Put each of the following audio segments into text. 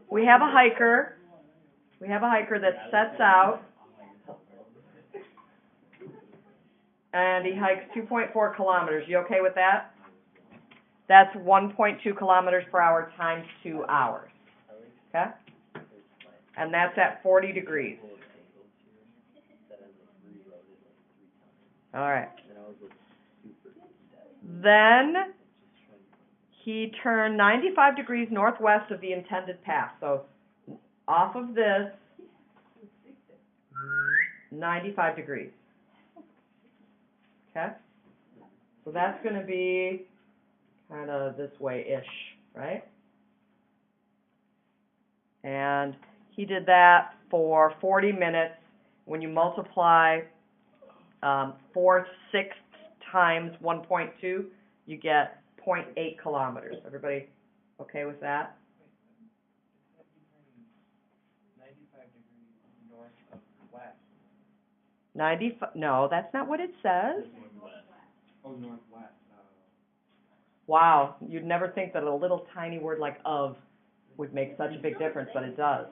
We have a hiker. We have a hiker that sets out, and he hikes 2.4 kilometers. You okay with that? That's 1.2 kilometers per hour times 2 hours. Okay? And that's at 40 degrees. All right. Then he turned 95 degrees northwest of the intended path. So off of this, 95 degrees. Okay? So that's going to be kind of this way-ish, right? And he did that for 40 minutes. When you multiply 4/6 times 1.2, you get 0.8 kilometers. Everybody okay with that? 95, no, that's not what it says. Oh, northwest. Wow, you'd never think that a little tiny word like of would make such a big difference, but it does.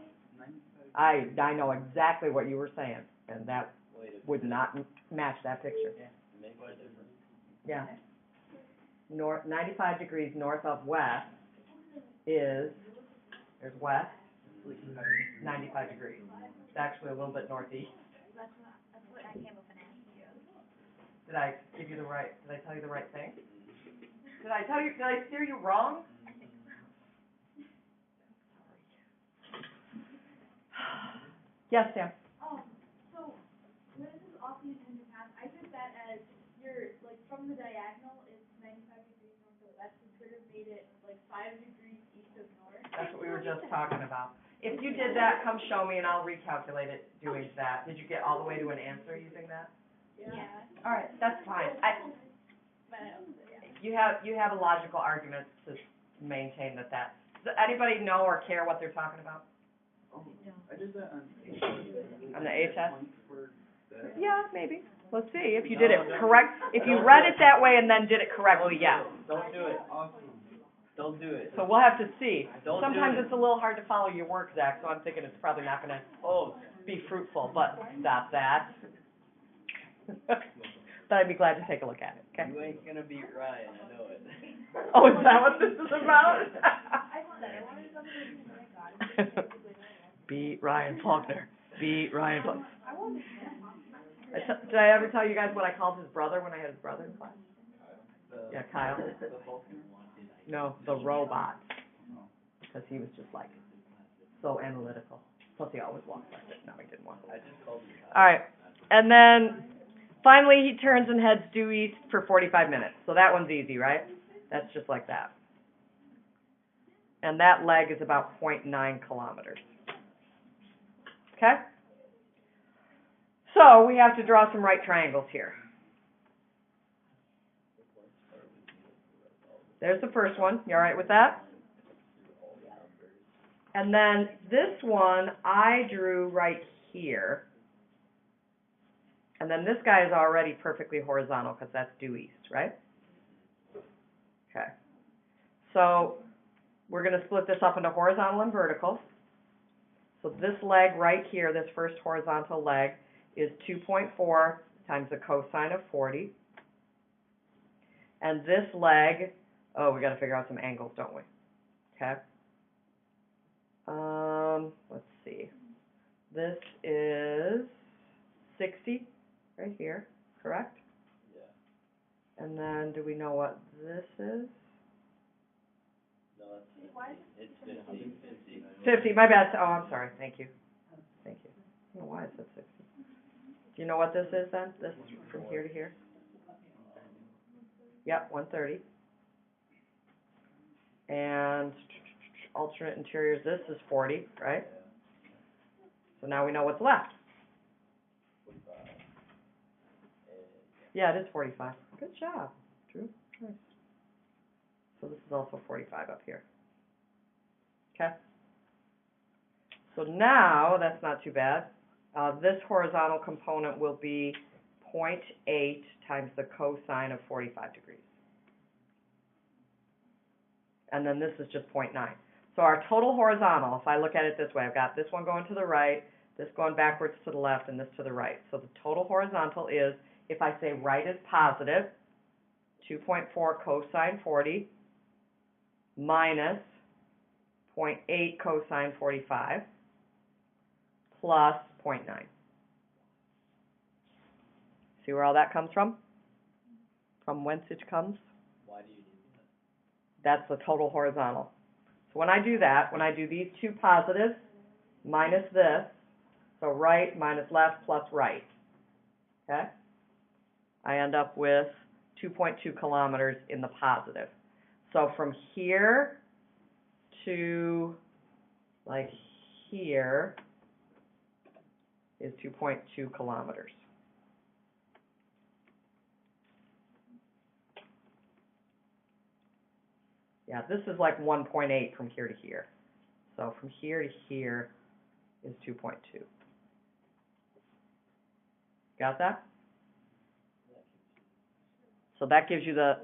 I know exactly what you were saying, and that would not match that picture. Yeah. 95 degrees north of west is, there's west, 95 degrees. It's actually a little bit northeast. That's what I came up and asked you. Did I tell you the right thing? Did I steer you wrong? Yes, Sam. So when this is off the intended path, I took that as you're, like, from the diagonal, it's 95 degrees north of west, it could have made it, like, 5 degrees east of north. That's what we were just talking about. If you did that, come show me and I'll recalculate it doing that. Did you get all the way to an answer using that? Yeah. All right, that's fine. You have a logical argument to maintain that. Does anybody know or care what they're talking about? I did that On the A test? Yeah, maybe. Let's see if you did it correct. If you read it that way and then did it correctly, yes. Don't do it. Don't do it. So we'll have to see. Don't Sometimes do it. it's a little hard to follow your work, Zach, so I'm thinking it's probably not going to be fruitful, but stop that. But I'd be glad to take a look at it, okay? You ain't gonna beat Ryan, I know it. Oh, is that what this is about? Beat Ryan Faulkner. Beat Ryan Faulkner. Did I ever tell you guys what I called his brother when I had his brother in class? Yeah, Kyle. No, the robot. Because he was just like so analytical. Plus he always walked like this. No, he didn't walk like this. I just called you. All right. And then finally he turns and heads due east for 45 minutes. So that one's easy, right? That's just like that. And that leg is about 0.9 kilometers. Okay? So we have to draw some right triangles here. There's the first one. You all right with that? And then this one I drew right here. And then this guy is already perfectly horizontal because that's due east, right? Okay. So we're going to split this up into horizontal and vertical. So this leg right here, this first horizontal leg, is 2.4 times the cosine of 40. And this leg, oh, we got to figure out some angles, don't we? Okay. Let's see. This is 60 right here, correct? Yeah. And then do we know what this is? No, it's 50. 50, my bad. Oh, I'm sorry. Thank you. Thank you. I don't know why it said 60. Do you know what this is then? This from here to here? Yep, 130. And alternate interiors, this is 40, right? So now we know what's left. Yeah, it is 45. Good job, Drew. Nice. So this is also 45 up here. Okay. So now, that's not too bad. This horizontal component will be 0.8 times the cosine of 45 degrees. And then this is just 0.9. So our total horizontal, if I look at it this way, I've got this one going to the right, this going backwards to the left, and this to the right. So the total horizontal is, if I say right is positive, 2.4 cosine 40 minus 0.8 cosine 45 plus 0.9. See where all that comes from? From whence it comes? Why do you do that? That's the total horizontal. So when I do that, when I do these two positives minus this, so right minus left plus right, okay? I end up with 2.2 kilometers in the positive. So from here to like here is 2.2 kilometers. Yeah, this is like 1.8 from here to here. So from here to here is 2.2. Got that? So that gives you the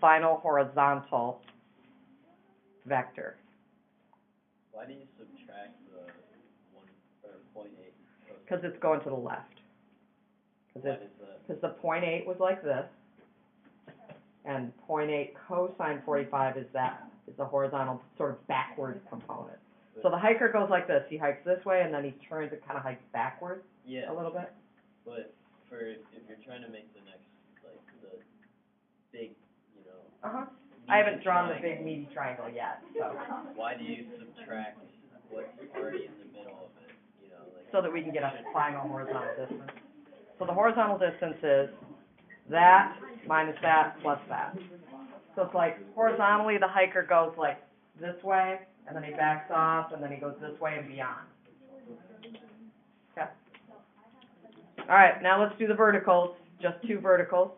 final horizontal vector. Why do you subtract the 0.8? Because it's going to the left. Why does that? Because the 0.8 was like this, and 0.8 cosine 45 is the horizontal sort of backward component. So the hiker goes like this. He hikes this way, and then he turns and kind of hikes backwards Yeah. a little bit. But if you're trying to make the next, like, the big, you know. Uh-huh. I haven't drawn the big meaty triangle yet, so. Why do you subtract what's already in the middle of it, you know, like. So that we can get a final horizontal distance. So the horizontal distance is that minus that plus that. So it's like horizontally the hiker goes like this way, and then he backs off, and then he goes this way and beyond. Okay. All right, now let's do the verticals, just two verticals.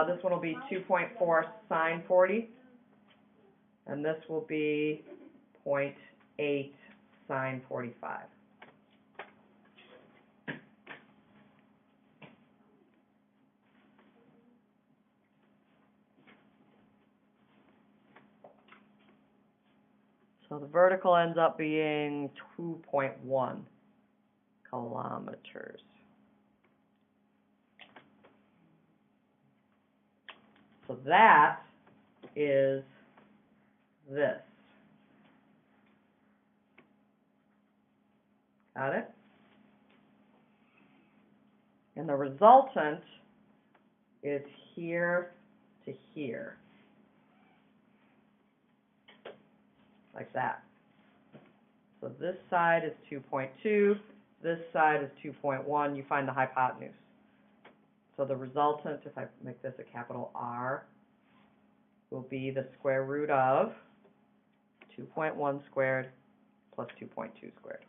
This one will be 2.4 sine 40, and this will be 0.8 sine 45. So the vertical ends up being 2.1 kilometers. So that is this. Got it? And the resultant is here to here. Like that. So this side is 2.2, this side is 2.1, you find the hypotenuse. So the resultant, if I make this a capital R, will be the square root of 2.1 squared plus 2.2 squared.